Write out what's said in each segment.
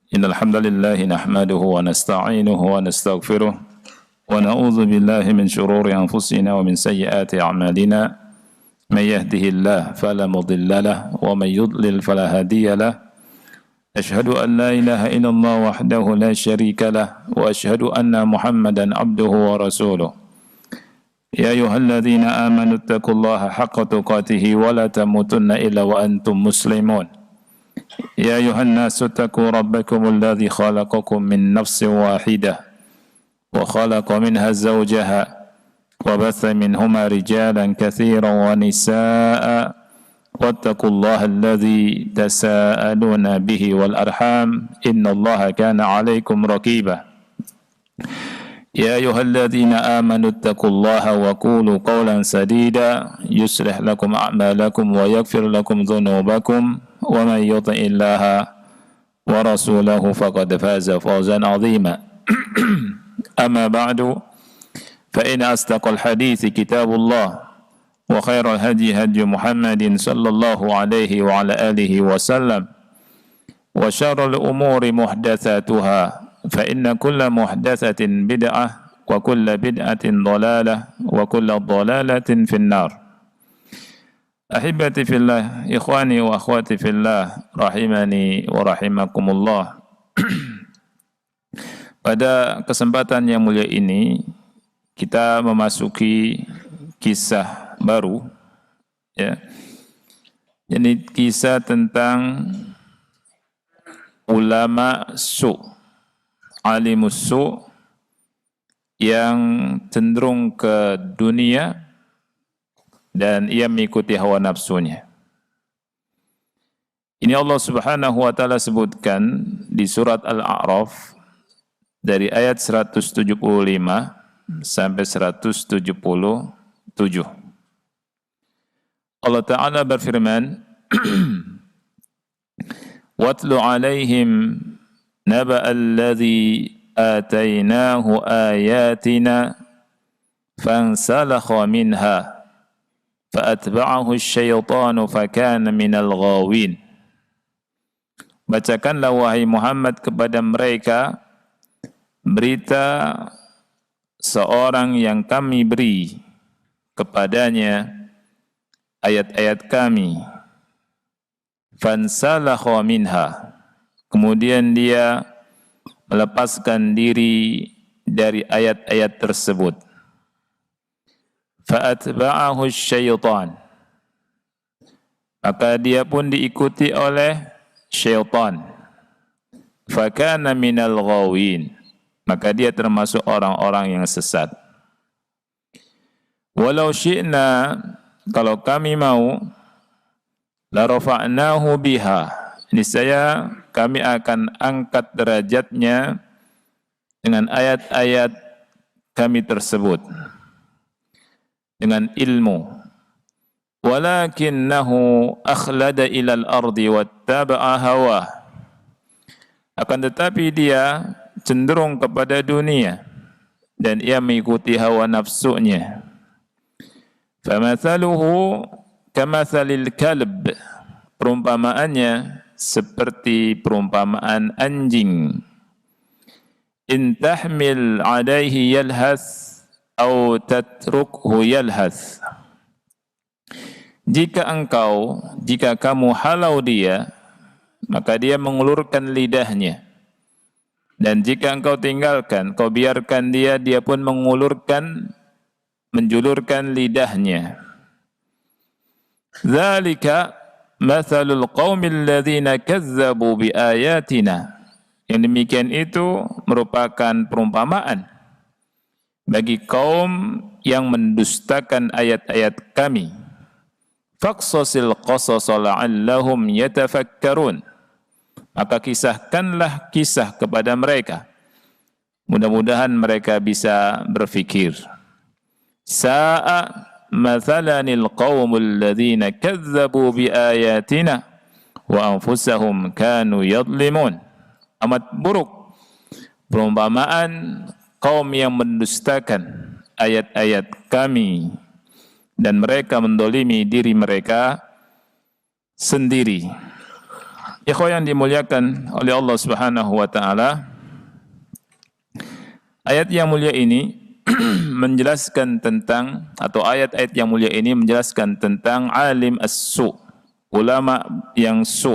إن الحمد لله نحمده ونستعينه ونستغفره ونعوذ بالله من شرور أنفسنا ومن سيئات أعمالنا من يهده الله فلا مضل له ومن يضلل فلا هادي له أشهد أن لا إله إلا الله وحده لا شريك له وأشهد أن محمدا عبده ورسوله يا أيها الذين آمنوا اتقوا الله حق تقاته ولا تموتن إلا وأنتم مسلمون يا أيها الناس اتقوا ربكم الذي خلقكم من نفس واحدة وخلق منها زوجها وبث منهما رجالا كثيرا ونساء واتقوا الله الذي تساءلون به والأرحام إن الله كان عليكم رقيبا يا أيها الذين آمنوا اتقوا الله وقولوا قولا سديدا يصلح لكم أعمالكم ويغفر لكم ذنوبكم ومن يطع الله ورسوله فقد فاز فوزا عظيما أما بعد فإن أصدق الحديث كتاب الله وخير الهدي هدي محمد صلى الله عليه وعلى آله وسلم وشر الأمور محدثاتها فإن كل محدثة بدعة وكل بدعة ضلالة وكل ضلالة في النار. Ahibati fillah, ikhwani wa akhwati fillah, rahimani wa rahimakumullah. Pada kesempatan yang mulia ini, kita memasuki kisah baru, ya. Ini kisah tentang ulama alimus su yang cenderung ke dunia dan ia mengikuti hawa nafsunya. Ini Allah Subhanahu wa taala sebutkan di surat Al-A'raf dari ayat 175 sampai 177. Allah Ta'ala berfirman, "Watlu 'alaihim naba'a alladhi atainahu ayatina fansalakha minha فَأَتْبَعَهُ الشَّيْطَانُ فَكَانَ مِنَ الْغَاوِينَ." Bacakanlah wahai Muhammad kepada mereka berita seorang yang kami beri kepadanya ayat-ayat kami. فَانْسَلَخَ مِنْهَا, kemudian dia melepaskan diri dari ayat-ayat tersebut. فَأَتْبَعَهُ الشَّيْطَانُ, maka dia pun diikuti oleh syaitan. فَكَانَ مِنَ الْغَاوِينَ, maka dia termasuk orang-orang yang sesat. وَلَوْ شِئْنَا, kalau kami mau, لَرَفَعْنَاهُ بِهَا, niscaya kami akan angkat derajatnya dengan ayat-ayat kami tersebut, dengan ilmu. Walakinnahu akhlada ilal ardi wattaba'a hawah, akan tetapi dia cenderung kepada dunia dan ia mengikuti hawa nafsunya. Famathaluhu kamathalil kalb, perumpamaannya seperti perumpamaan anjing. In tahmil alaihi yalhath atau tatrukhu yalhath, jika kamu halau dia, maka dia mengulurkan lidahnya, dan jika engkau tinggalkan, kau biarkan dia pun menjulurkan lidahnya. Dzalika mathalul qaumil ladzina kazzabu biayatina, yang demikian itu merupakan perumpamaan bagi kaum yang mendustakan ayat-ayat kami. Faqsasil qasasa la'allahum yatafakkarun, maka kisahkanlah kisah kepada mereka, mudah-mudahan mereka bisa berfikir. Sa'a mathalanil qaumul ladzina kazzabu biayatina wa anfusahum kanu yadlimun, amat buruk perumpamaan kaum yang mendustakan ayat-ayat kami dan mereka mendolimi diri mereka sendiri. Ikhwan yang dimuliakan oleh Allah Subhanahu wa taala, ayat yang mulia ini menjelaskan tentang, atau ayat-ayat yang mulia ini menjelaskan tentang alim as-su, ulama yang su.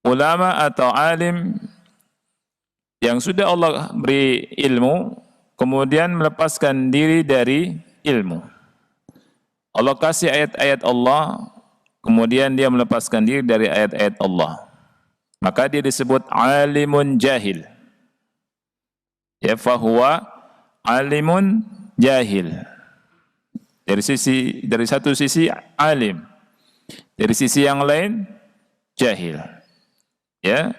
Ulama atau alim yang sudah Allah beri ilmu, kemudian melepaskan diri dari ilmu. Allah kasih ayat-ayat Allah, kemudian dia melepaskan diri dari ayat-ayat Allah. Maka dia disebut alimun jahil. Ya, fahuwa alimun jahil. Dari satu sisi alim, dari sisi yang lain jahil. Ya,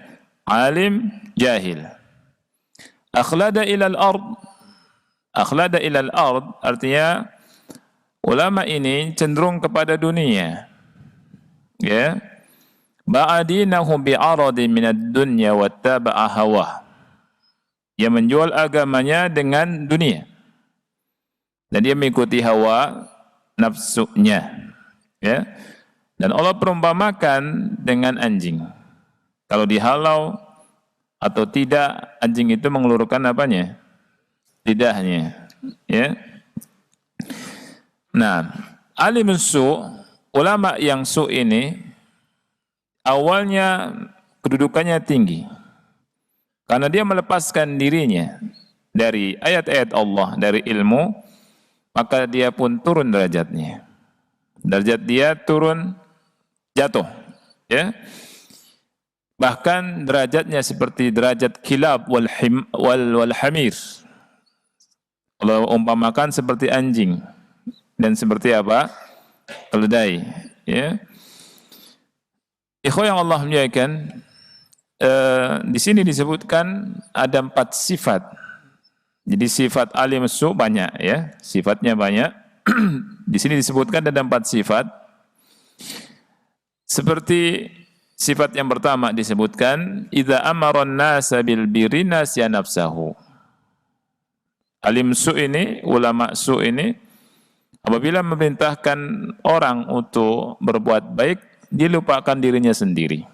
alim jahil. Akhlada ilal ard. Akhlada ilal ard artinya ulama ini cenderung kepada dunia. Ya. Ba'adinahu bi'aradi minad dunya wattaba'a hawah. Dia menjual agamanya dengan dunia. Dan dia mengikuti hawa nafsunya. Ya. Dan Allah perumpamakan dengan anjing. Kalau dihalau atau tidak, anjing itu mengeluarkan apanya? Lidahnya. Ya. Nah, alim su, ulama yang su ini awalnya kedudukannya tinggi karena dia melepaskan dirinya dari ayat-ayat Allah, dari ilmu, maka dia pun turun derajatnya. Derajat dia turun, jatuh, ya. Bahkan derajatnya seperti derajat kilab wal hamir. Allah umpamakan seperti anjing dan seperti apa? Keledai, ya. Ikhwan yang Allah muliakan, di sini disebutkan ada 4 sifat. Jadi sifat alim su banyak, ya, sifatnya banyak. Di sini disebutkan ada 4 sifat. Seperti sifat yang pertama disebutkan, idza amara an-nasa bil birri nasiya nafsahu. Alim su ini, ulama su ini, apabila memerintahkan orang untuk berbuat baik, dia lupakan dirinya sendiri.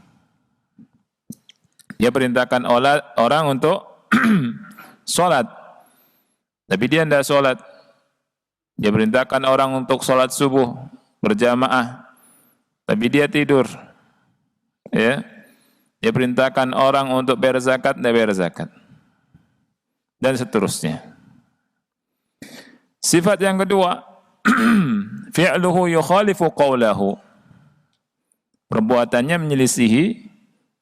Dia perintahkan orang untuk sholat, tapi dia tidak sholat. Dia perintahkan orang untuk sholat subuh berjamaah, tapi dia tidur. Ya, dia perintahkan orang untuk bayar zakat, tidak bayar zakat, dan seterusnya. Sifat yang kedua, fi'luhu yukhalifu qawlahu. Perbuatannya menyelisihi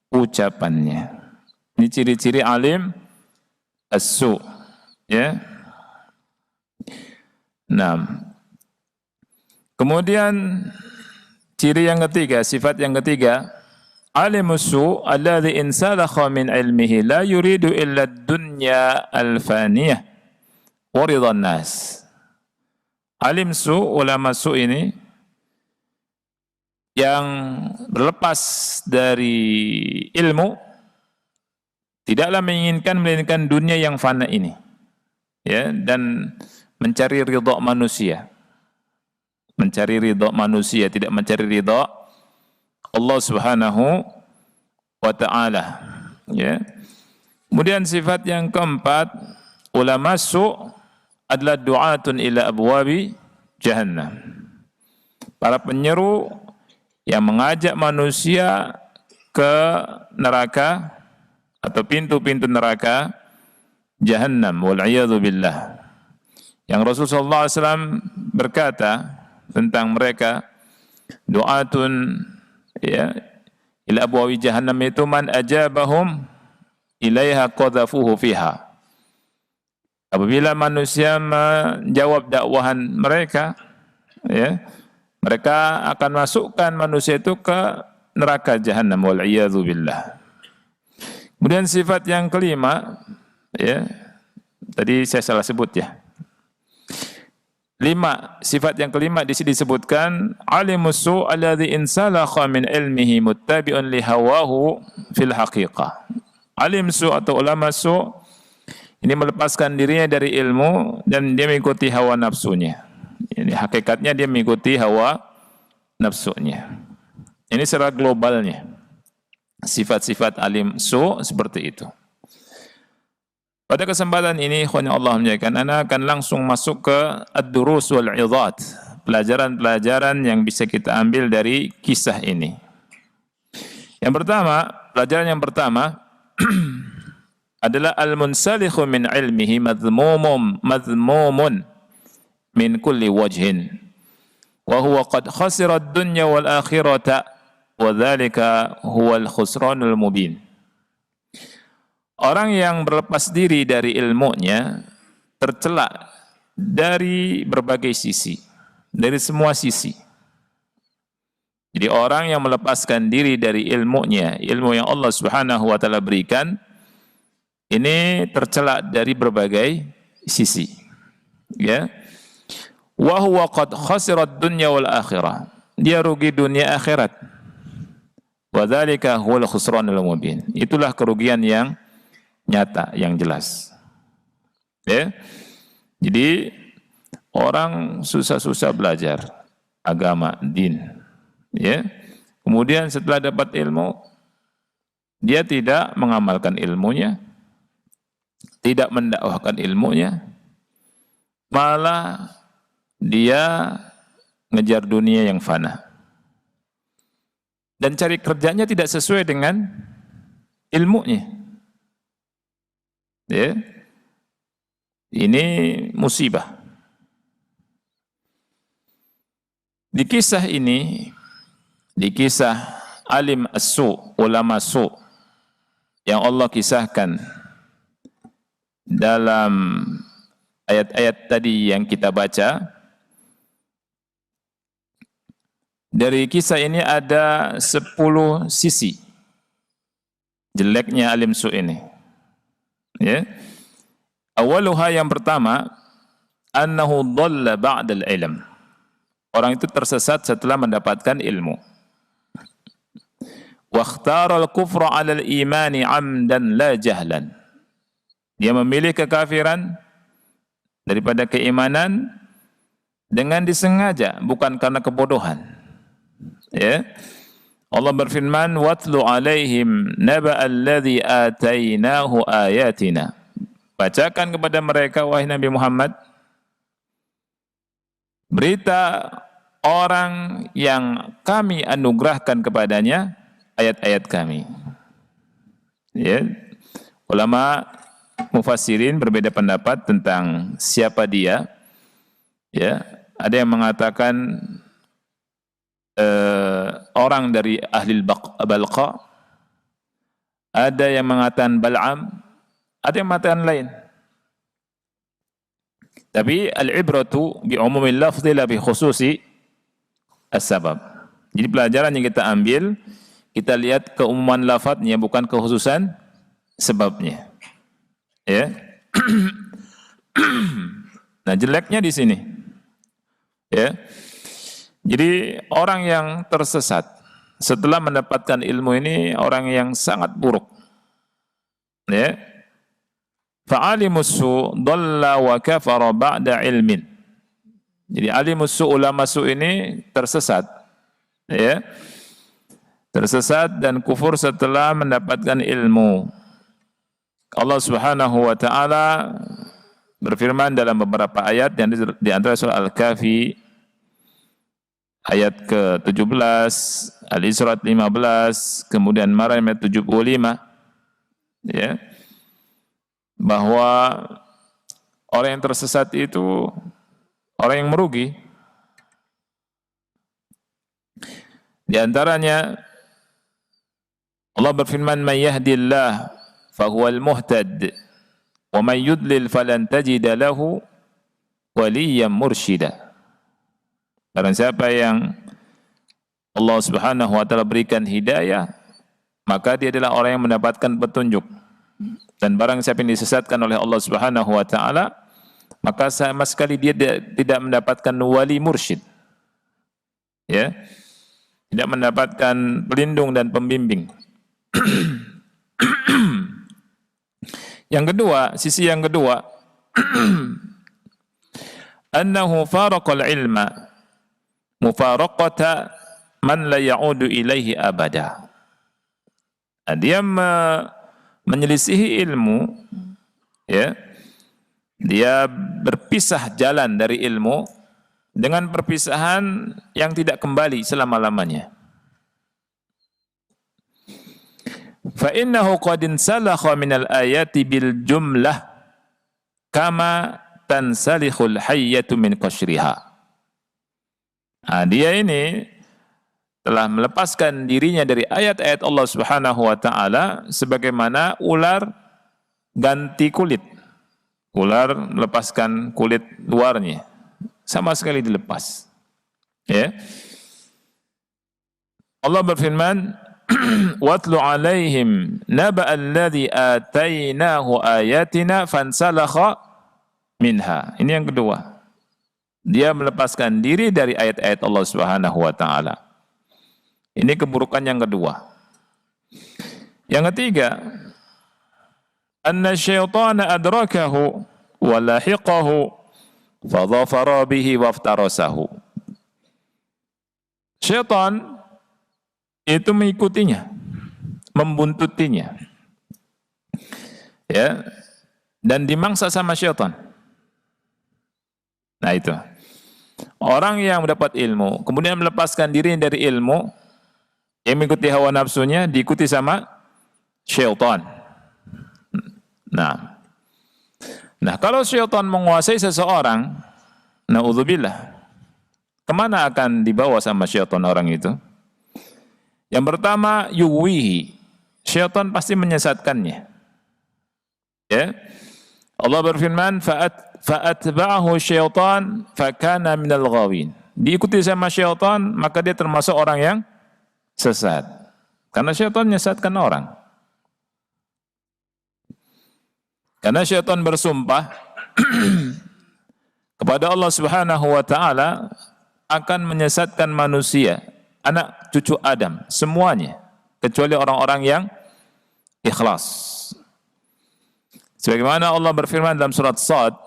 ucapannya. Ini ciri-ciri alim as-su, ya. Nah, kemudian ciri yang ketiga, sifat yang ketiga, alimus su alladhi insalakha min ilmihi la yuridu illa ad-dunya al-faniyah wa ridhan nas. Alim su, ulama su ini yang berlepas dari ilmu, tidaklah menginginkan melainkan dunia yang fana ini, ya, dan mencari ridha manusia. Mencari ridha manusia, tidak mencari ridha Allah Subhanahu wa taala, ya. Kemudian sifat yang keempat, ulama su adalah du'atun ila abwabi jahannam. Para penyeru yang mengajak manusia ke neraka atau pintu-pintu neraka jahannam, wal'iyadzu billah. Yang Rasulullah SAW berkata tentang mereka, du'atun, ya, ila abwabi jahannam itu man ajabahum ilaiha qadhafuhu fiha. Apabila manusia menjawab dakwahan mereka, ya, mereka akan masukkan manusia itu ke neraka jahannam, wal'iyadzu billah. Kemudian sifat yang kelima, ya, tadi saya salah sebut, ya. 5, sifat yang kelima di sini disebutkan, alimus su alladhi insalakha min ilmihi muttabi'un li hawahu fil haqiqah. Alim su atau ulama su ini melepaskan dirinya dari ilmu dan dia mengikuti hawa nafsunya. Ini hakikatnya dia mengikuti hawa nafsunya. Ini secara globalnya. sifat-sifat alim su seperti itu. Pada kesempatan ini, ikhwan Allah muliakan, ana akan langsung masuk ke ad-durus wal 'idhat, pelajaran-pelajaran yang bisa kita ambil dari kisah ini. Yang pertama, pelajaran yang pertama adalah al-munsalikhu min ilmihi madhmumun min kulli wajhin wa huwa qad khasira ad-dunya wal akhirata wa dzalika huwal khusranul mubin. Orang yang berlepas diri dari ilmunya tercela dari berbagai sisi, dari semua sisi. Jadi orang yang melepaskan diri dari ilmunya, ilmu yang Allah Subhanahu wa taala berikan, ini tercela dari berbagai sisi. Ya. Wa huwa qad khasira ad-dunya wal akhirah. Dia rugi dunia akhirat. Wa dzalika huwal khusranul mubin. Itulah kerugian yang nyata, yang jelas. Ya. Jadi orang susah-susah belajar agama, din. Ya. Kemudian setelah dapat ilmu, dia tidak mengamalkan ilmunya, tidak mendakwahkan ilmunya, malah dia ngejar dunia yang fana. Dan cari kerjanya tidak sesuai dengan ilmunya. Ya. Ini musibah. Di kisah ini, di kisah alim as-su, ulama su yang Allah kisahkan dalam ayat-ayat tadi yang kita baca, dari kisah ini ada 10 sisi jeleknya alim su ini. Ya. Awaluha, yang pertama, annahu dhalla ba'dal ilm. Orang itu tersesat setelah mendapatkan ilmu. Wa ikhtara al-kufra 'ala al-imani 'amdan la jahlan. Dia memilih kekafiran daripada keimanan dengan disengaja, bukan karena kebodohan. Ya. Allah berfirman, "Watlu 'alaihim naba'al ladzi atainahu ayatina." Bacakan kepada mereka, wahai Nabi Muhammad, berita orang yang kami anugerahkan kepadanya ayat-ayat kami. Ya. Ulama mufassirin berbeda pendapat tentang siapa dia. Ya, ada yang mengatakan orang dari ahli Balqa, ada yang mengatakan Bal'am, ada yang mengatakan lain. Tapi al-ibratu bi umumil lafzi la bi khususi as-sabab. Jadi pelajaran yang kita ambil, kita lihat keumuman lafadznya, bukan kekhususan sebabnya. Ya. Nah, jeleknya di sini. Ya. Jadi orang yang tersesat setelah mendapatkan ilmu ini orang yang sangat buruk. Ya. Fa'alimus su dhalla wa kafara ba'da ilmin. Jadi alimus su, ulama su ini tersesat. Ya. Tersesat dan kufur setelah mendapatkan ilmu. Allah Subhanahu wa taala berfirman dalam beberapa ayat yang di antara surah Al-Kahfi ayat ke-17, Al-Isra 15, kemudian Maryam ayat 75, ya, bahwa orang yang tersesat itu orang yang merugi. Di antaranya Allah berfirman, "May yahdillah fahuwal muhtad wa may yudlil falan tajida lahu waliyyan mursyida." Barang siapa yang Allah Subhanahu wa taala berikan hidayah, maka dia adalah orang yang mendapatkan petunjuk. Dan barang siapa yang disesatkan oleh Allah Subhanahu wa taala, maka sama sekali dia tidak mendapatkan wali mursyid. Ya. Tidak mendapatkan pelindung dan pembimbing. Yang kedua, sisi yang kedua, annahu faraqal ilma mufaraqata man la ya'udu ilaihi abada. Nah, dia menyelisihi ilmu, ya. Dia berpisah jalan dari ilmu dengan perpisahan yang tidak kembali selama-lamanya. Fa innahu qad insalakha minal ayati bil jumlah kama tansalikhul hayyatu min qashriha. Nah, dia ini telah melepaskan dirinya dari ayat-ayat Allah Subhanahu wa taala sebagaimana ular ganti kulit. Ular melepaskan kulit luarnya, sama sekali dilepas. Ya. Allah berfirman, "Watlu 'alaihim naba' alladhi atainahu ayatina fansalakha minha." Ini yang kedua. Dia melepaskan diri dari ayat-ayat Allah Subhanahu wa taala. Ini keburukan yang kedua. Yang ketiga, anna syaitana adrakahu wa lahiqahu fa dhafara bihi waftarasahu. Syaitan itu mengikutinya, membuntutinya. Ya, dan dimangsa sama syaitan. Nah itu. Orang yang mendapat ilmu, kemudian melepaskan diri dari ilmu, yang mengikuti hawa nafsunya, diikuti sama syaitan. Nah, kalau syaitan menguasai seseorang, na'udzubillah, kemana akan dibawa sama syaitan orang itu? Yang pertama, yuwihi, syaitan pasti menyesatkannya. Ya, Allah berfirman, fa'atba'ahu syaitan fakana minal ghawin. Diikuti sama syaitan, maka dia termasuk orang yang sesat. Karena syaitan menyesatkan orang. Karena syaitan bersumpah kepada Allah Subhanahu wa taala akan menyesatkan manusia, anak cucu Adam, semuanya, kecuali orang-orang yang ikhlas. Sebagaimana Allah berfirman dalam surat Shad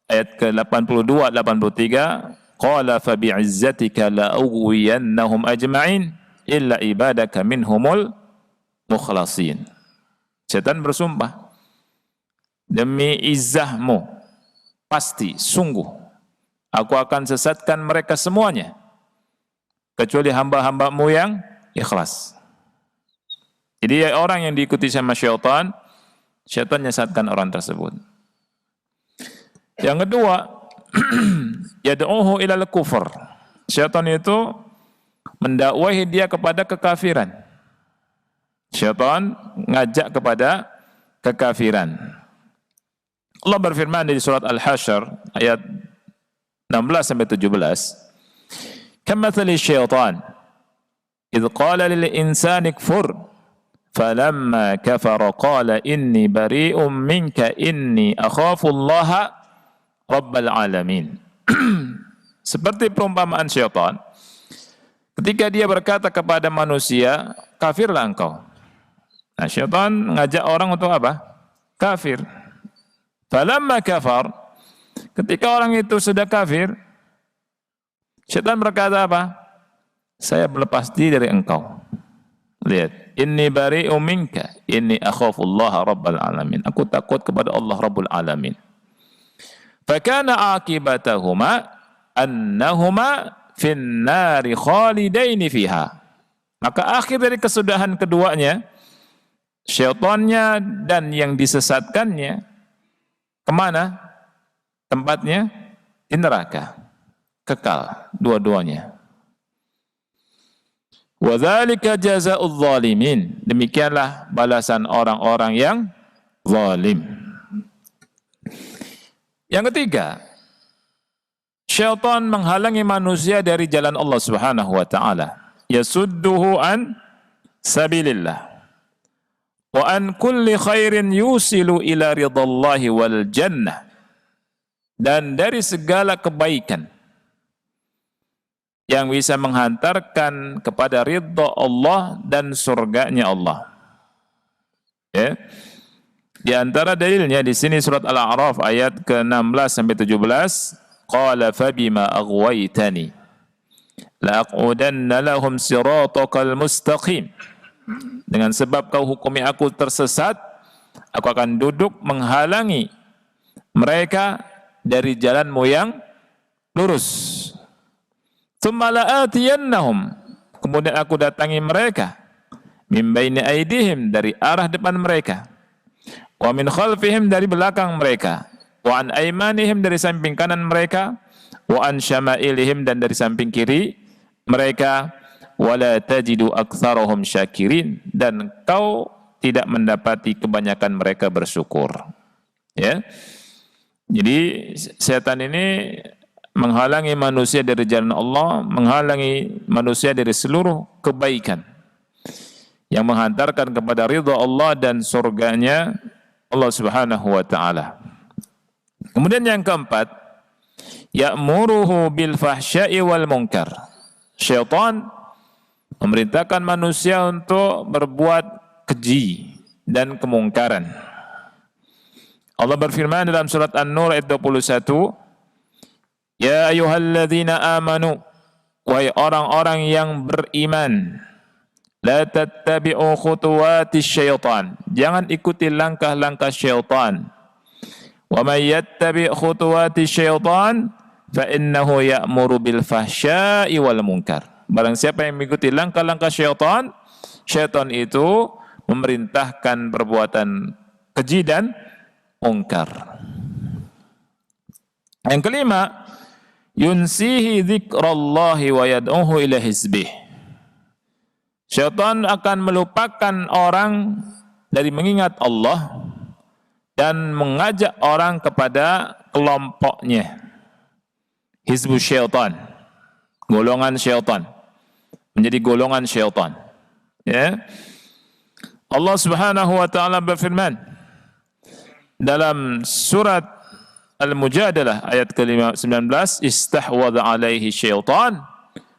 ayat ke-82 83, qala fa bi'izzatika la ughwiyannahum ajma'in illa ibadaka minhumul mukhlasin. Setan bersumpah, demi izzahmu, pasti, sungguh, aku akan sesatkan mereka semuanya, kecuali hamba-hambamu yang ikhlas. Jadi orang yang diikuti sama syaitan, syaitan menyesatkan orang tersebut. Yang kedua, yad'uhu ilal kufur. Syaitan itu mendakwahi dia kepada kekafiran. Syaitan ngajak kepada kekafiran. Allah berfirman di surat Al-Hasyr ayat 16 sampai 17, "Kamathali syaitan idh qala lil insani kfur falamma kafara qala inni bari'um minka inni akhafu Allah rabbal alamin." Seperti perumpamaan syaitan ketika dia berkata kepada manusia, kafirlah engkau. Nah, syaitan ngajak orang untuk apa? Kafir. Falamma kafar, ketika orang itu sudah kafir, syaitan berkata apa? Saya berlepas diri dari engkau. Lihat, inni bari'um minka, inni akhafullaha rabbal alamin. Aku takut kepada Allah Rabbul Alamin. Fakana akibatahuma annahuma finnari khalidaini fiha. Maka akhir dari kesudahan keduanya, syaitannya dan yang disesatkannya, kemana tempatnya? Di neraka, kekal dua-duanya. Wa dzalika jazaa'udz zalimin. Demikianlah balasan orang-orang yang zalim. Yang ketiga, syaitan menghalangi manusia dari jalan Allah Subhanahu wa taala. Yasudduhu an sabilillah wa an kulli khairin yusilu ila ridallahi wal jannah, dan dari segala kebaikan yang bisa menghantarkan kepada ridha Allah dan surganya Allah. Ya. Di antara dalilnya di sini surat Al-A'raf ayat ke-16 sampai 17, qala fabima aghwaytani la aqudanna lahum siratakal mustaqim. Dengan sebab kau hukumi aku tersesat, aku akan duduk menghalangi mereka dari jalanmu yang lurus. Tsumma la'atiyannahum, kemudian aku datangi mereka, min baini aidihim, dari arah depan mereka, wa min khalfihim, dari belakang mereka, wa an aimanihim, dari samping kanan mereka, wa an syama'ilihim, dan dari samping kiri mereka, wala tajidu aktsarahum syakirin, dan kau tidak mendapati kebanyakan mereka bersyukur. Ya. Jadi setan ini menghalangi manusia dari jalan Allah, menghalangi manusia dari seluruh kebaikan yang menghantarkan kepada ridha Allah dan surganya Allah Subhanahu wa taala. Kemudian yang keempat, ya'muruhu bil fahsya'i wal munkar. Syaitan memerintahkan manusia untuk berbuat keji dan kemungkaran. Allah berfirman dalam surat An-Nur ayat 21, ya ayyuhalladzina amanu, wahai orang-orang yang beriman, la tattabi'u khutuwatis syaitan, jangan ikuti langkah-langkah syaitan. Wa may yattabi' khutuwatis syaitan fa innahu ya'muru bil fahsya'i wal munkar. Barang siapa yang mengikuti langkah-langkah syaitan, syaitan itu memerintahkan perbuatan keji dan mungkar. Yang kelima, yunsihi dzikrallahi wa yad'uhu ila hizbih. Syaitan akan melupakan orang dari mengingat Allah dan mengajak orang kepada kelompoknya. Hizbu syaitan, golongan syaitan, menjadi golongan syaitan. Ya. Allah Subhanahu wa taala berfirman dalam surat Al-Mujadalah ayat ke-19, istahwadha alaihi syaitan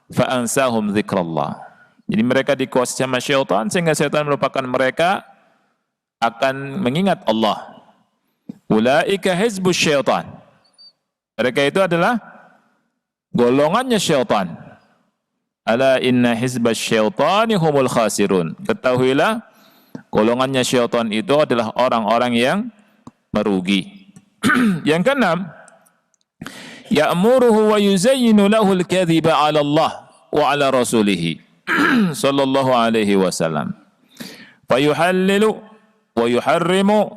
fa ansahum dzikrallah. Jadi mereka dikuasai sama syaitan sehingga syaitan melupakan mereka akan mengingat Allah. Ulaika hizbus syaitan. Mereka itu adalah golongannya syaitan. Ala inna hizbas syaitani humul khasirun. Ketahuilah golongannya syaitan itu adalah orang-orang yang merugi. Yang keenam, ya'muruhu wa yuzayyinu lahu al-kadhiba 'ala Allah wa 'ala rasulih sallallahu alaihi wasallam. Fa yuhallilu wa yuharrimu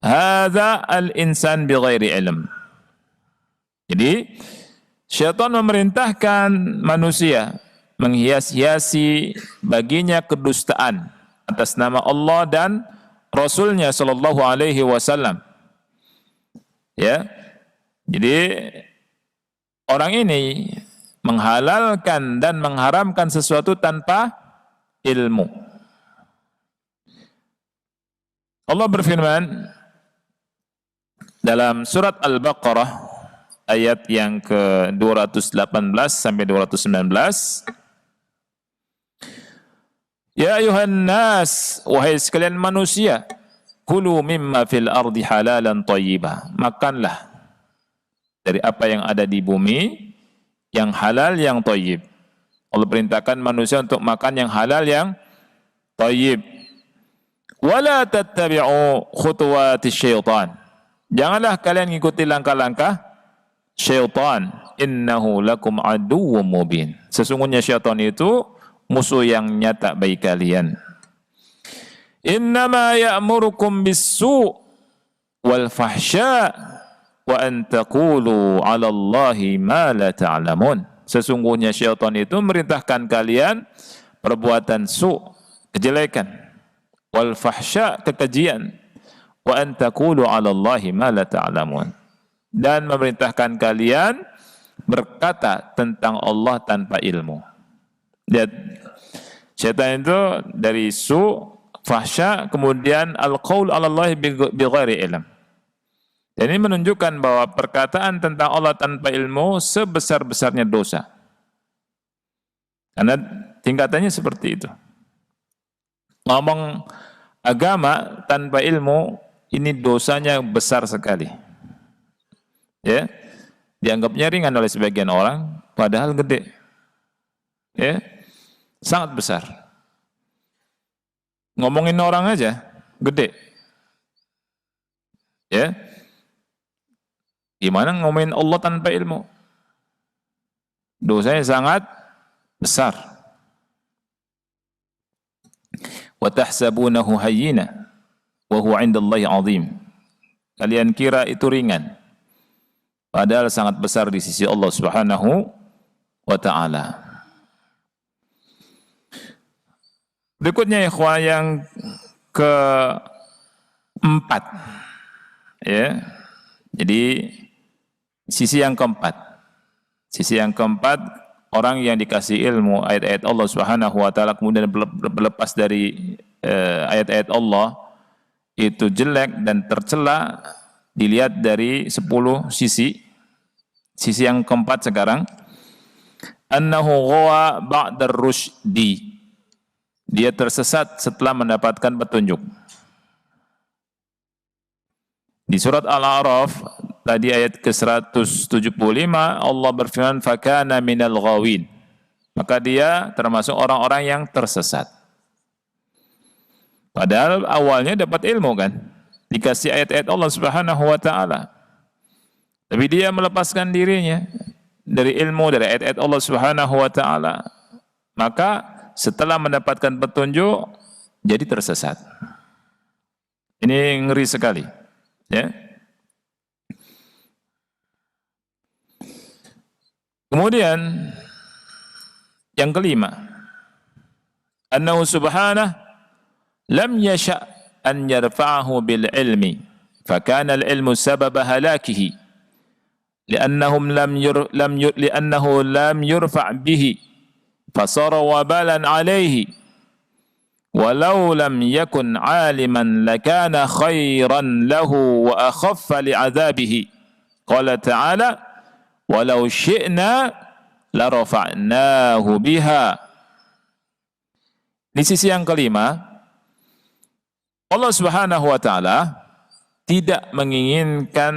hadza al-insan bighairi ilm. Jadi syaitan memerintahkan manusia menghias-hiasi baginya kedustaan atas nama Allah dan Rasulnya sallallahu alaihi wasallam. Ya. Jadi orang ini menghalalkan dan mengharamkan sesuatu tanpa ilmu. Allah berfirman dalam surat Al-Baqarah ayat yang ke-218 sampai 219. Ya ayuhan nas, wahai sekalian manusia, kulu mimma fil ardi halalan thayyibah, makanlah dari apa yang ada di bumi yang halal yang thayyib. Allah perintahkan manusia untuk makan yang halal yang thayyib. Wala tattabi'u khutuwatis syaitan, janganlah kalian mengikuti langkah-langkah syaitan. Innahu lakum aduwwum mubin, sesungguhnya syaitan itu musuh yang nyata bagi kalian. Innama ya'murukum bis-su' wal fahsya' wa an taqulu 'ala Allahi ma la ta'lamun. Sesungguhnya syaitan itu merintahkan kalian perbuatan su', kejelekan, wal fahsya', kekejian, wa an taqulu 'ala Allahi ma la ta'lamun, dan memerintahkan kalian berkata tentang Allah tanpa ilmu. Lihat, syaitan itu dari su, fahsya, kemudian al-qaul 'ala Allah bighairi ilm. Dan ini menunjukkan bahwa perkataan tentang Allah tanpa ilmu sebesar-besarnya dosa. Karena tingkatannya seperti itu. Ngomong agama tanpa ilmu, ini dosanya besar sekali. Ya, dianggapnya ringan oleh sebagian orang, padahal gede. Ya, sangat besar. Ngomongin orang aja gede. Ya. Gimana ngomongin Allah tanpa ilmu? Dosanya sangat besar. Wa tahsabunahu hayyina wa huwa 'indallahi 'azim. Kalian kira itu ringan, padahal sangat besar di sisi Allah Subhanahu wa taala. Berikutnya ikhwah yang keempat. Ya. Jadi sisi yang keempat. Sisi yang keempat, orang yang dikasih ilmu ayat-ayat Allah Subhanahu wa taala kemudian berlepas dari ayat-ayat Allah itu jelek dan tercela dilihat dari 10 sisi. Sisi yang keempat sekarang, annahu ghawa ba'da rusydi. Dia tersesat setelah mendapatkan petunjuk. Di surat Al-A'raf tadi ayat ke-175 Allah berfirman fakana minal ghawin. Maka dia termasuk orang-orang yang tersesat. Padahal awalnya dapat ilmu kan, dikasih ayat-ayat Allah Subhanahu wa taala. Tapi dia melepaskan dirinya dari ilmu, dari ayat-ayat Allah Subhanahu wa taala. Maka setelah mendapatkan petunjuk jadi tersesat. Ini ngeri sekali, ya. Kemudian yang kelima, annahu subhanahu lam yasha' an yarfa'ahu bil ilmi fakana al ilmu sababa halakihi li'annahu lam yurfa' bihi fasara wabalan alayhi walau lam yakun aliman lakana khairan lahu wa akhaffa li'adhabihi. Qala ta'ala walau syi'na la rafa'nahu biha. Di sisi yang kelima, Allah Subhanahu wa taala tidak menginginkan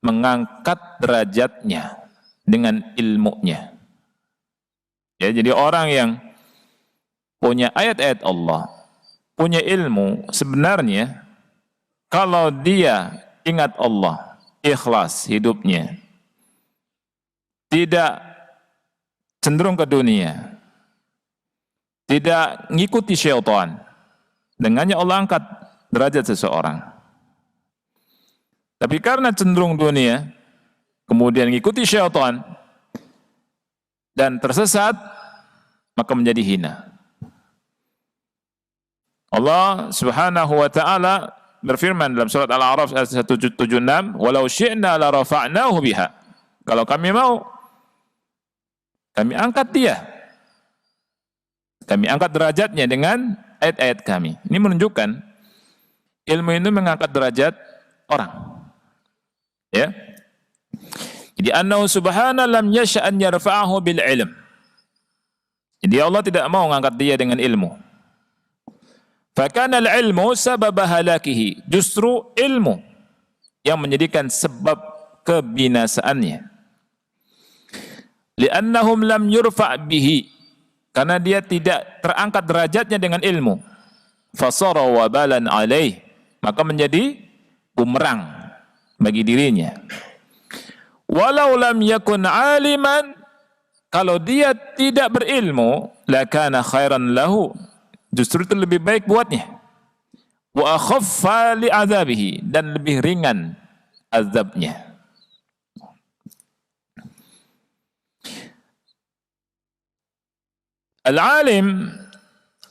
mengangkat derajatnya dengan ilmunya. Ya, jadi orang yang punya ayat-ayat Allah, punya ilmu, sebenarnya kalau dia ingat Allah, ikhlas hidupnya, tidak cenderung ke dunia, tidak ngikuti syaitan, dengannya Allah angkat derajat seseorang. Tapi karena cenderung dunia, kemudian ngikuti syaitan dan tersesat, maka menjadi hina. Allah Subhanahu wa taala berfirman dalam surat Al-A'raf ayat 176, "Walau syi'na la rafa'nahu biha." Kalau kami mau, kami angkat dia. Kami angkat derajatnya dengan ayat-ayat kami. Ini menunjukkan ilmu itu mengangkat derajat orang. Ya. Jadi annahu subhana lam yasha' an yarfa'ahu bil ilm. Jadi Allah tidak mau mengangkat dia dengan ilmu. Fakana al-ilmu sabab halakihi. Justru ilmu yang menjadikan sebab kebinasaannya. Li'annahum lam yurfa' bihi. Karena dia tidak terangkat derajatnya dengan ilmu. Fasara wabalan alaih. Maka menjadi bumerang bagi dirinya. Walau lam yakun aliman. Kalau dia tidak berilmu, lakana khairan lahu. Justru itu lebih baik buatnya. Wa akhaffa li'adzabihi. Dan lebih ringan azabnya. Al-alim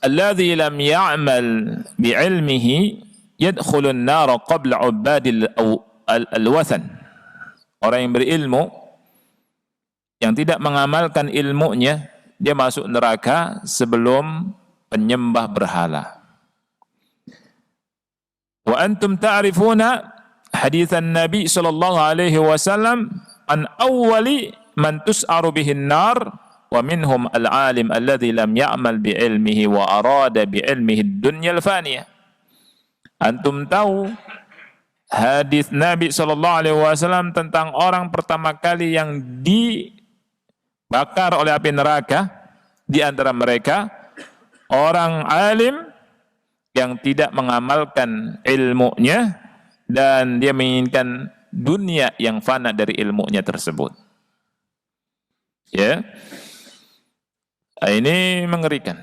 alladhi lam ya'mal bi'ilmihi yadkhulun nara qabla ubadil al-wathan. Orang yang berilmu yang tidak mengamalkan ilmunya, dia masuk neraka sebelum penyembah berhala. Wa antum ta'rifuna hadithan Nabi sallallahu alaihi wasallam an awwali man tus'aru bihin nar. Wa minhum al-alim alladhi lam ya'mal bi'ilmihi wa arada bi'ilmihi ad-dunya al-faniyah. Antum tahu hadis Nabi SAW tentang orang pertama kali yang dibakar oleh api neraka, di antara mereka orang alim yang tidak mengamalkan ilmunya dan dia menginginkan dunia yang fana dari ilmunya tersebut. Ya. Ini mengerikan.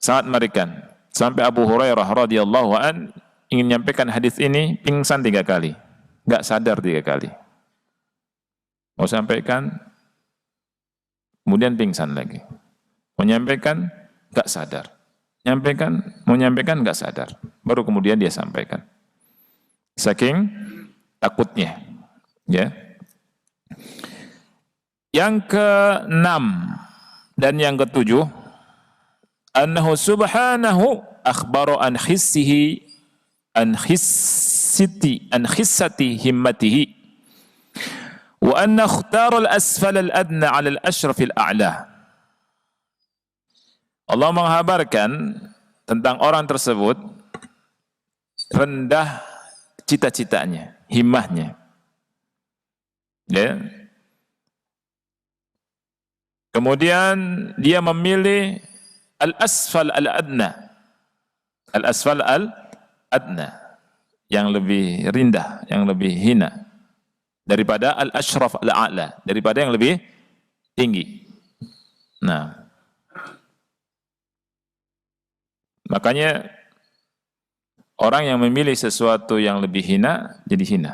Sangat mengerikan. Sampai Abu Hurairah radhiyallahu an ingin menyampaikan hadis ini, pingsan 3 kali. Enggak sadar 3 kali. Mau sampaikan, kemudian pingsan lagi. Mau menyampaikan, enggak sadar. Mau menyampaikan enggak sadar. Baru kemudian dia sampaikan. Saking takutnya. Ya. Yang ke-6 dan yang ke-7, annahu subhanahu akhbara an khissihi an khissati himmatihi wa anna ikhtara al-asfal al-adna 'ala al-ashraf al-a'la. Allah menghabarkan tentang orang tersebut rendah cita-citanya, himmahnya. Ya. Kemudian dia memilih al-asfal al-adna. Al-asfal al-adna. Yang lebih rendah, yang lebih hina. Daripada al-ashraf al-a'la. Daripada yang lebih tinggi. Nah. Makanya orang yang memilih sesuatu yang lebih hina, jadi hina.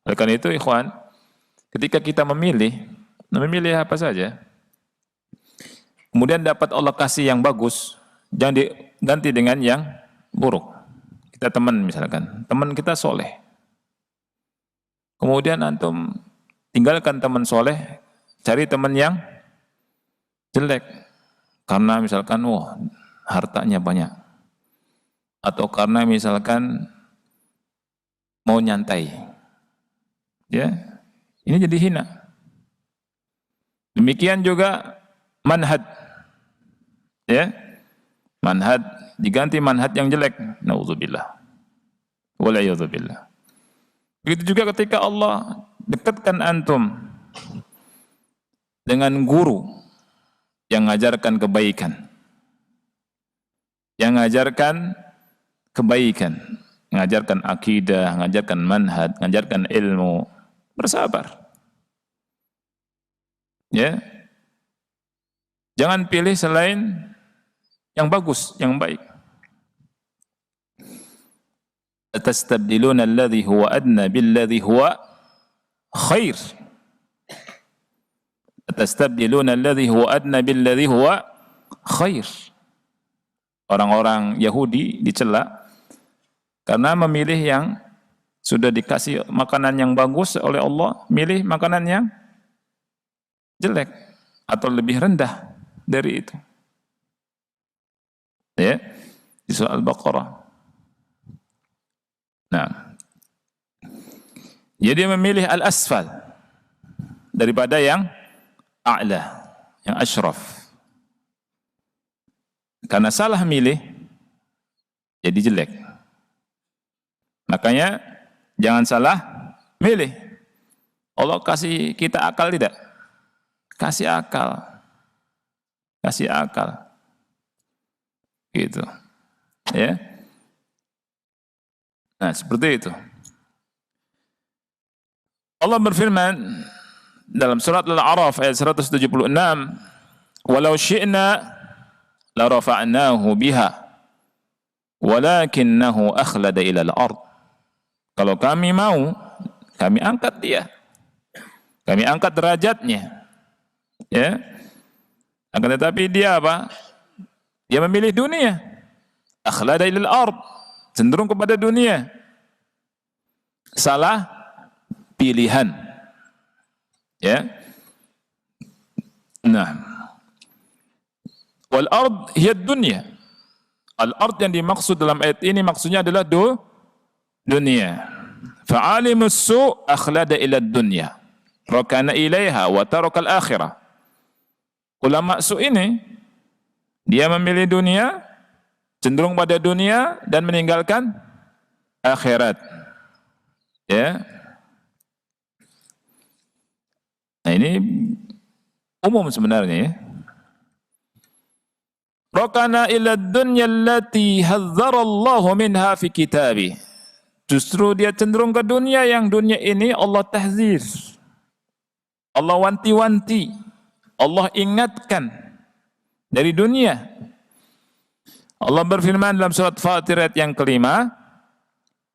Oleh karena itu, ikhwan, ketika kita memilih apa saja, kemudian dapat Allah kasih yang bagus, jangan diganti dengan yang buruk. Kita teman misalkan, teman kita soleh. Kemudian antum tinggalkan teman soleh, cari teman yang jelek. Karena misalkan, hartanya banyak. Atau karena misalkan mau nyantai. Ya, ini jadi hina. Demikian juga manhaj. Ya. Manhaj diganti manhaj yang jelek. Nauzubillah. Wala'iyadzubillah. Begitu juga ketika Allah dekatkan antum dengan guru yang mengajarkan kebaikan. Yang mengajarkan kebaikan, mengajarkan akidah, mengajarkan manhaj, mengajarkan ilmu. Bersabar. Ya. Jangan pilih selain yang bagus, yang baik. Atastabdiluna alladhi huwa adna billadhi huwa khair. Atastabdiluna alladhi huwa adna billadhi huwa khair. Orang-orang Yahudi dicela karena memilih yang sudah dikasih makanan yang bagus oleh Allah, milih makanan yang jelek atau lebih rendah dari itu. Ya, di surah Al-Baqarah. Nah, jadi memilih al-asfal daripada yang a'la, yang asyraf. Karena salah milih, jadi jelek. Makanya jangan salah milih. Allah kasih kita akal tidak? Kasih akal. Kasih akal. Gitu. Ya. Nah, seperti itu. Allah berfirman dalam surat Al-A'raf ayat 176, "Walau syi'na la rafa'nahu biha, walakinnahu akhlada ila al-ard." Kalau kami mau, kami angkat dia. Kami angkat derajatnya. Ya. Akan tetapi dia apa? Dia memilih dunia. Akhlada ila al-ard, cenderung kepada dunia. Salah pilihan. Ya. Nah, wal ard hiya dunya. Al ard yang dimaksud dalam ayat ini maksudnya adalah dunia. Fa'alimus su' akhlada ila dunya. Rakana ilaiha wa taraka al-akhirah. Ulama su' ini dia memilih dunia, cenderung pada dunia dan meninggalkan akhirat. Ya. Nah, ini umum sebenarnya ya. Rakana ila dunya allati hadzarallahu minha fi kitabih. Justru dia cenderung ke dunia yang dunia ini Allah tahzir. Allah wanti-wanti. Allah ingatkan dari dunia. Allah berfirman dalam surat Fatir ayat yang kelima,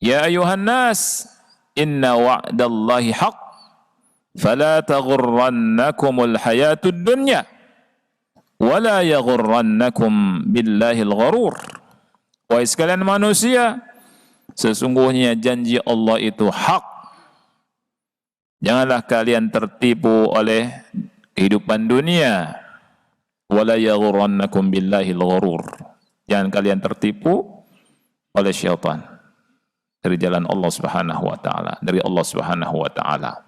Ya ayuhan nas, inna wa'dallahi haq, fala taghurrannakumul hayatud dunya, wala yaghurrannakum billahil gharur. Wahai sekalian manusia, sesungguhnya janji Allah itu hak. Janganlah kalian tertipu oleh kehidupan dunia. Wala yaghurrannakum billahil gharur. Jangan kalian tertipu oleh syaitan dari jalan Allah Subhanahu wa taala, dari Allah Subhanahu wa taala.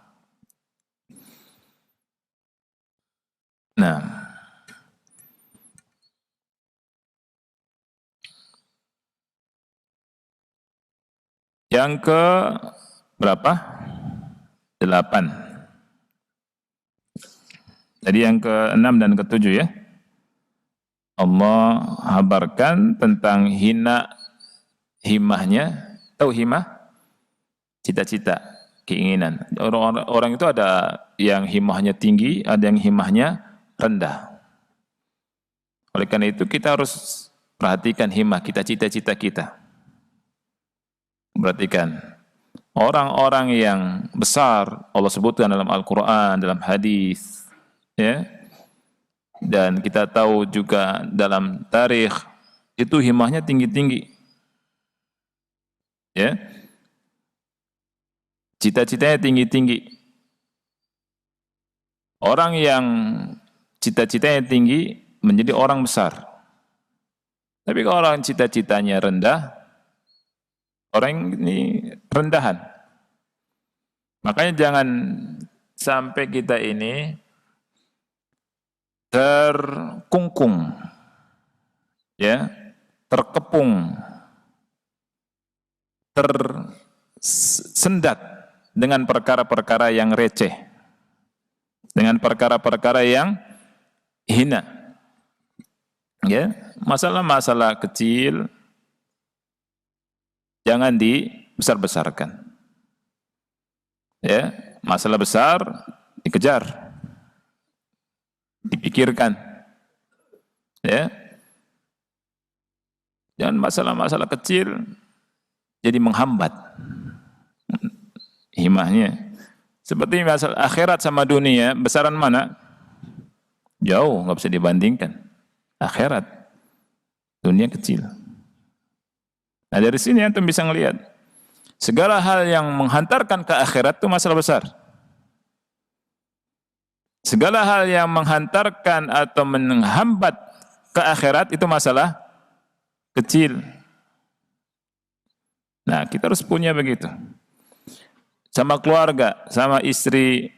Nah, yang ke berapa? 8. Jadi yang ke-6 dan ke-7 ya. Allah habarkan tentang hina himahnya. Tahu himah? Cita-cita, keinginan. Orang itu ada yang himahnya tinggi, ada yang himahnya rendah. Oleh karena itu kita harus perhatikan himah kita, cita-cita kita. Perhatikan. Orang-orang yang besar Allah sebutkan dalam Al-Quran, dalam hadis, ya. Dan kita tahu juga dalam tarikh itu himahnya tinggi-tinggi. Ya. Cita-citanya tinggi-tinggi. Orang yang cita-citanya tinggi menjadi orang besar. Tapi kalau orang cita-citanya rendah, orang ini rendahan. Makanya jangan sampai kita ini terkungkung, ya, terkepung, tersendat dengan perkara-perkara yang receh, dengan perkara-perkara yang hina. Ya, masalah-masalah kecil jangan dibesar-besarkan. Ya, masalah besar dikejar, dipikirkan. Ya. Jangan masalah-masalah kecil jadi menghambat himahnya. Seperti masalah akhirat sama dunia, besaran mana? Jauh, nggak bisa dibandingkan. Akhirat, dunia kecil. Nah dari sini antum bisa ngelihat segala hal yang menghantarkan ke akhirat itu masalah besar. Segala hal yang menghantarkan atau menghambat ke akhirat itu masalah kecil. Nah, kita harus punya begitu. Sama keluarga, sama istri,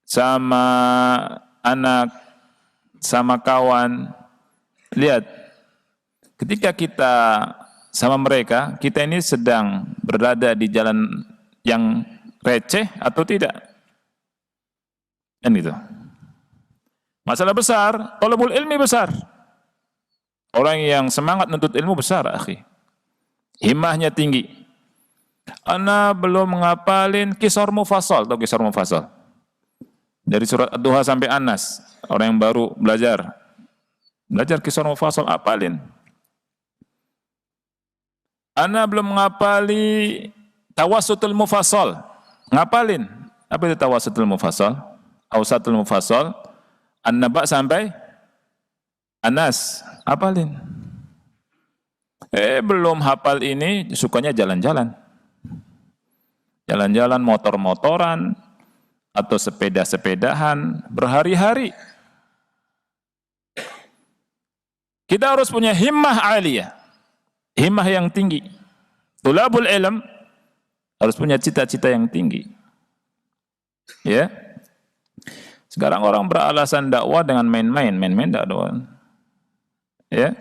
sama anak, sama kawan. Lihat, ketika kita sama mereka, kita ini sedang berada di jalan yang receh atau tidak? Kan gitu. Masalah besar, thalabul ilmi besar. Orang yang semangat nuntut ilmu besar, akhi. Himmahnya tinggi. Ana belum ngapalin Qisar Mufassal, tahu Qisar Mufassal? Dari surat Ad-Duha sampai An-Nas, orang yang baru belajar Qisar Mufassal, apalin. Ana belum ngapali Tawassutul Mufassal, ngapalin. Apa itu Tawassutul Mufassal? Awsatul Mufassal, An-Naba sampai An-Nas, hafalin. Belum hafal ini, sukanya jalan-jalan. Jalan-jalan, motor-motoran, atau sepeda-sepedahan, berhari-hari. Kita harus punya himmah aliyah, himmah yang tinggi. Tulabul ilm harus punya cita-cita yang tinggi. Ya. Sekarang orang beralasan dakwah dengan main-main dakwah. Ya.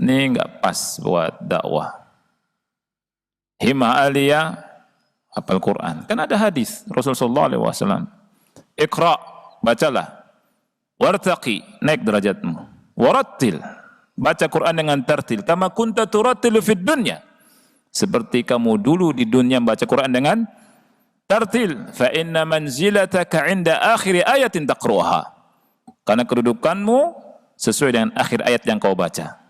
Ini enggak pas buat dakwah. Himmah aliyah, hafal Quran. Kan ada hadis Rasulullah SAW. Iqra, bacalah. Wartaqi, naik derajatmu. Warattil, baca Quran dengan tartil. Kama kunta turattilu fid dunya, seperti kamu dulu di dunia baca Quran dengan tartil. Fa inna manzilataka 'inda akhir ayatin taqra'uha, karena kedudukanmu sesuai dengan akhir ayat yang kau baca.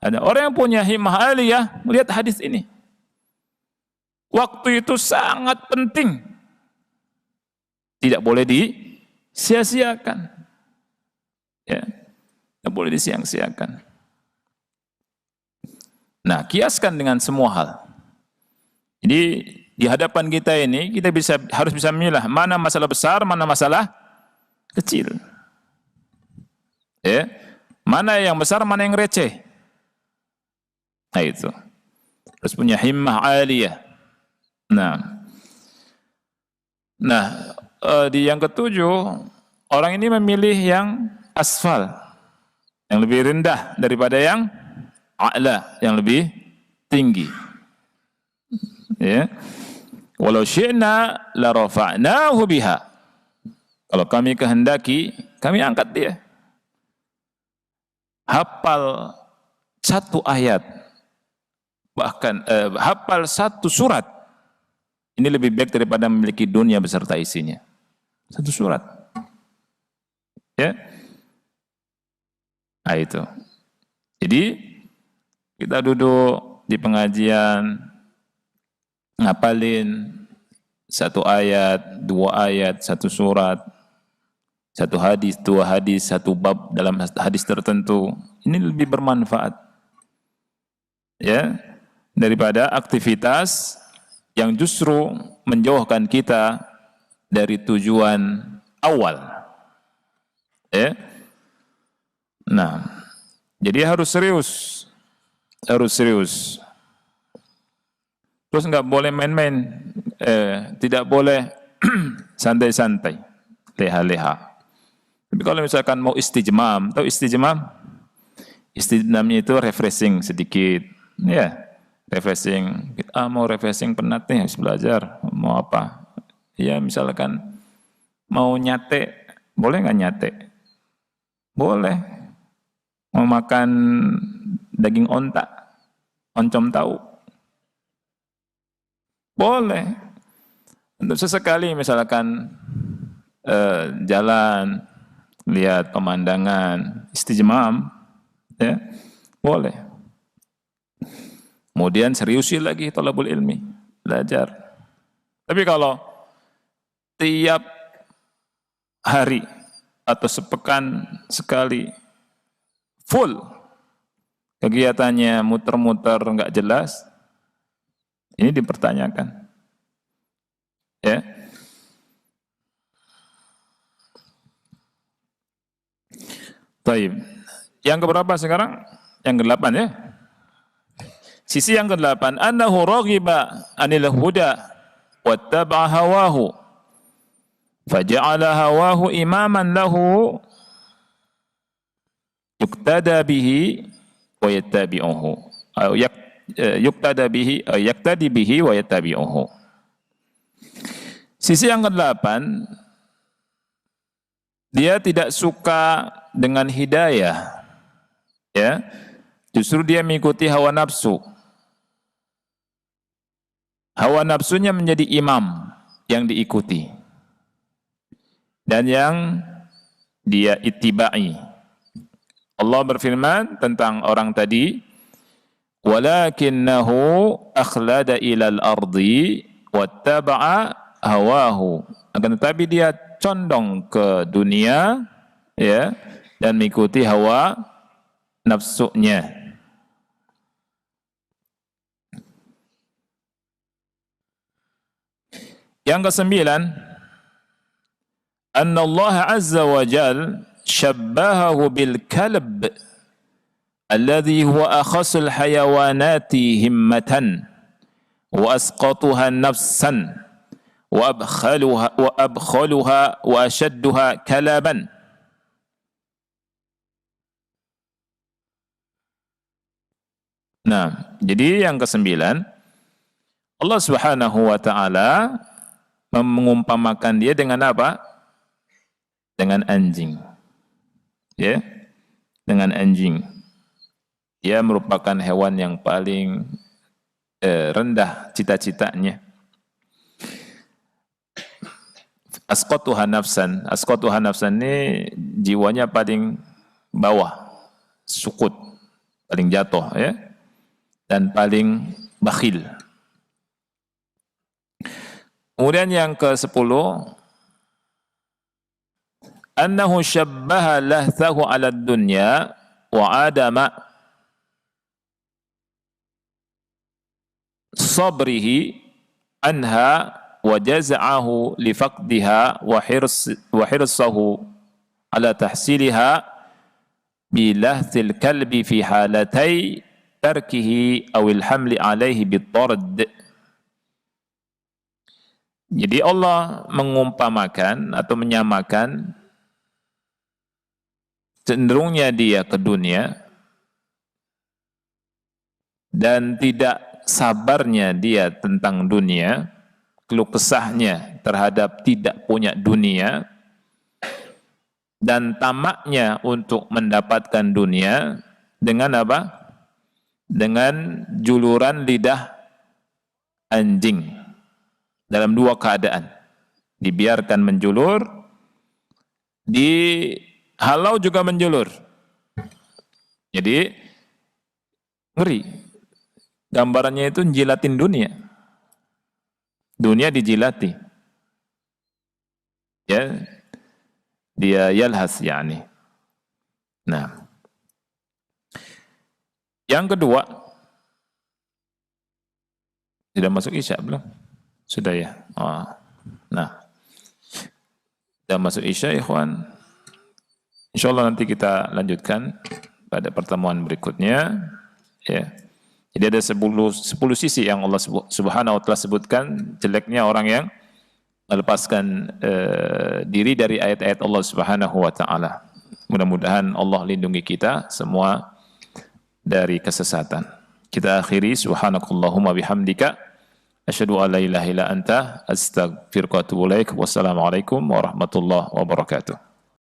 Ada orang yang punya himmah aliyah melihat hadis ini. Waktu itu sangat penting, tidak boleh disia-siakan. Ya, tidak boleh disia-siakan. Nah, kiaskan dengan semua hal. Jadi di hadapan kita ini kita harus bisa memilah mana masalah besar, mana masalah kecil. Ya, mana yang besar, mana yang receh. Nah itu. Harus punya himmah aliyah. Nah, di yang ketujuh, orang ini memilih yang asfal, yang lebih rendah daripada yang a'la, yang lebih tinggi. Ya. Walau syi'na la rafa'nahu biha. Kalau kami kehendaki, kami angkat dia. Hafal satu ayat, bahkan hafal satu surat, ini lebih baik daripada memiliki dunia beserta isinya. Satu surat. Ya. Nah itu. Jadi kita duduk di pengajian, ngapalin satu ayat, dua ayat, satu surat, satu hadis, dua hadis, satu bab dalam hadis tertentu. Ini lebih bermanfaat, ya, daripada aktivitas yang justru menjauhkan kita dari tujuan awal. Ya. Nah, jadi harus serius. Harus serius. Terus nggak boleh main-main, tidak boleh santai-santai, leha-leha. Tapi kalau misalkan mau istijmam, tahu istijmam? Istijmamnya itu refreshing sedikit, ya, refreshing. Mau refreshing penat nih, harus belajar. Mau apa? Ya misalkan mau nyate, boleh nggak nyate? Boleh. Mau makan daging onta, oncom tahu? Boleh. Untuk sesekali misalkan jalan, lihat pemandangan, istijmam, ya, boleh. Kemudian seriusi lagi thalabul ilmi, belajar. Tapi kalau tiap hari atau sepekan sekali full kegiatannya muter-muter nggak jelas, ini dipertanyakan. Ya. Baik. Yang keberapa sekarang? Yang ke-8 ya. Sisi yang ke-8, annahu raghiba 'anil huda wattaba'a hawahu faja'ala hawahu imaman lahu yuktada bihi wa yattabi'uhu. Yuktada bihi yaktadi bihi wa yattabi'uhu. Sisi yang ke-8, dia tidak suka dengan hidayah, ya, justru dia mengikuti hawa nafsu. Hawa nafsunya menjadi imam yang diikuti dan yang dia ittibai. Allah berfirman tentang orang tadi, walakinnahu akhlada ilal ardi wattaba'a hawahu. Akan tetapi dia condong ke dunia, ya, dan mengikuti hawa nafsunya. Yang ke-9, anna Allah azza wa jal syabbahahu bil kalb alladhi huwa akhasul hayawanati himmatan wa asqatuha nafsan wa abkhaluha wa ashadduha kalaban. Nah, jadi yang ke-9, Allah Subhanahu wa taala mengumpamakan dia dengan apa? Dengan anjing. Ya. dengan anjing. Dia merupakan hewan yang paling rendah cita-citanya. Asqatuha nafsan. Asqatuha nafsan ini jiwanya paling bawah, sukut, paling jatuh ya, dan paling bakhil. Kemudian yang ke-10, annahu syabbaha lahtahu 'ala dunya wa adama sabrihi anha wa jaz'ahu li faqdiha wa hirsahu 'ala tahsiliha bi lahthil kalbi fi halatai tarkihi awil hamli 'alaihi bit-tard. Jadi Allah mengumpamakan atau menyamakan cenderungnya dia ke dunia dan tidak sabarnya dia tentang dunia, keluh kesahnya terhadap tidak punya dunia, dan tamaknya untuk mendapatkan dunia dengan apa? Dengan juluran lidah anjing. Dalam dua keadaan, dibiarkan menjulur, dihalau juga menjulur. Jadi ngeri. Gambarannya itu jilatin dunia. Dunia dijilati. Ya, dia yalhas yani. Nah, yang kedua, sudah masuk Isya belum? Sudah ya. Oh. Nah, sudah masuk Isya, ikhwan. Insyaallah nanti kita lanjutkan pada pertemuan berikutnya. Ya. Jadi ada 10 sisi yang Allah Subhanahu wa taala sebutkan jeleknya orang yang melepaskan diri dari ayat-ayat Allah Subhanahu wa taala. Mudah-mudahan Allah lindungi kita semua dari kesesatan. Kita akhiri subhanakallahumma bihamdika asyhadu an la ilaha illa anta astaghfiruka wa atubu ilaik. Wassalamualaikum warahmatullahi wabarakatuh.